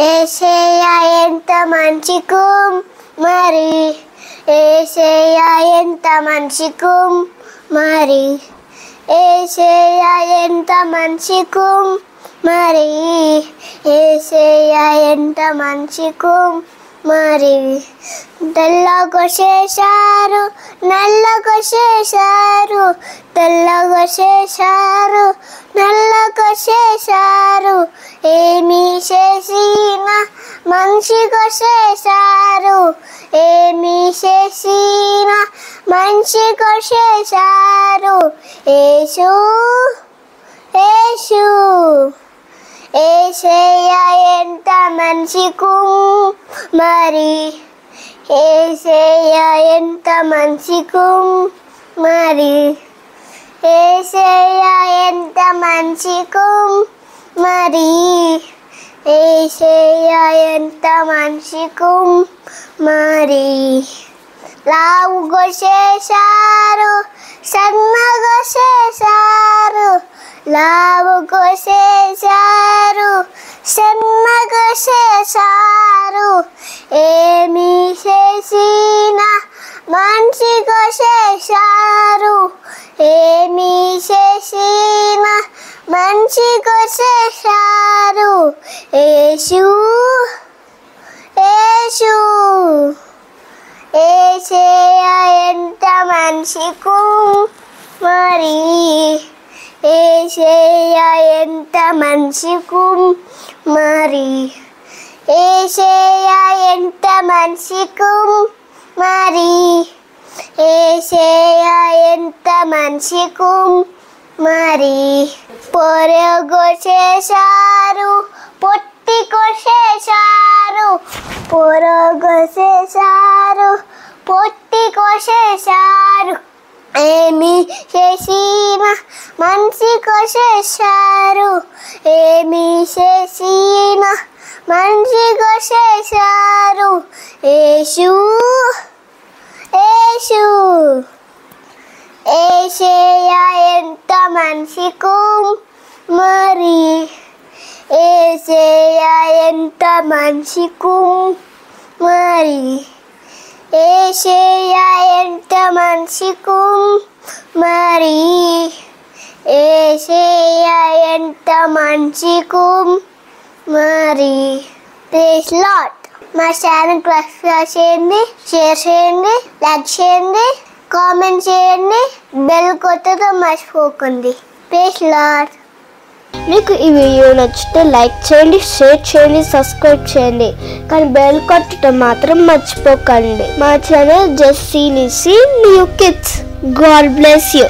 యేసయ్యా ఎంత మంచి కుమారి, యేసయ్యా ఎంత మంచి కుమారి, యేసయ్యా ఎంత మంచి కుమారి, యేసయ్యా ఎంత మంచి కుమారి. తెల్లగొసేశారు నల్లగొసేశారు, తెల్లగొసేశారు నల్లగొసేశారు, ఏమి చేసిన మంచిగొసేశారు, ఏమి చేసిన మంచిగొసేశారు. యేసు యేసు యేసయ్యా ఎంత మంచి కుమారి, యేసయ్యా ఎంత మంచి కుమారి, యేసయ్యా ఎంత మంచి కుమారి, యేసయ్యా ఎంత మంచి కుమారి. లావుగొసేశారు సన్నగొసేశారు, లావుగొసేశారు సన్నగొసేశారు, ఏమి చేసిన మంచిగొసేశారు, ఏమి చేసిన మంచిగొసేశారు. యేసు యేసు యేసయ్యా ఎంత మంచి కుమారి, యేసయ్యా ఎంత మంచి కుమారి, యేసయ్యా ఎంత మంచి కుమారి, యేసయ్యా ఎంత మంచి కుమారి. పొరగొసేశారు పొట్టికొసేశారు, పొరగొసేశారు పొట్టికొసేశారు, ఏమి చేసిన మంచిగొసేశారు, ఏమి చేసిన మంచిగొసేశారు. యేసు యేసు యేసయ్యా ఎంత మంచి కుమారి, యేసయ్యా ఎంత మంచి కుమారి, యేసయ్యా ఎంత మంచి కుమారి, యేసయ్యా ఎంత మంచి కుమారి. Praise Lord. మా ఛానల్ సబ్స్క్రైబ్ చేయండి, షేర్ చేయండి, లైక్ చేయండి, కామెంట్ చేయండి, బెల్ కొట్టడం మర్చిపోకండి. Praise Lord. మీకు ఈ వీడియో నచ్చితే లైక్ చేయండి, షేర్ చేయండి, సబ్స్క్రైబ్ చేయండి, కానీ బెల్ కొట్టడం మాత్రం మర్చిపోకండి. మా channel Just See New Kids. God bless you.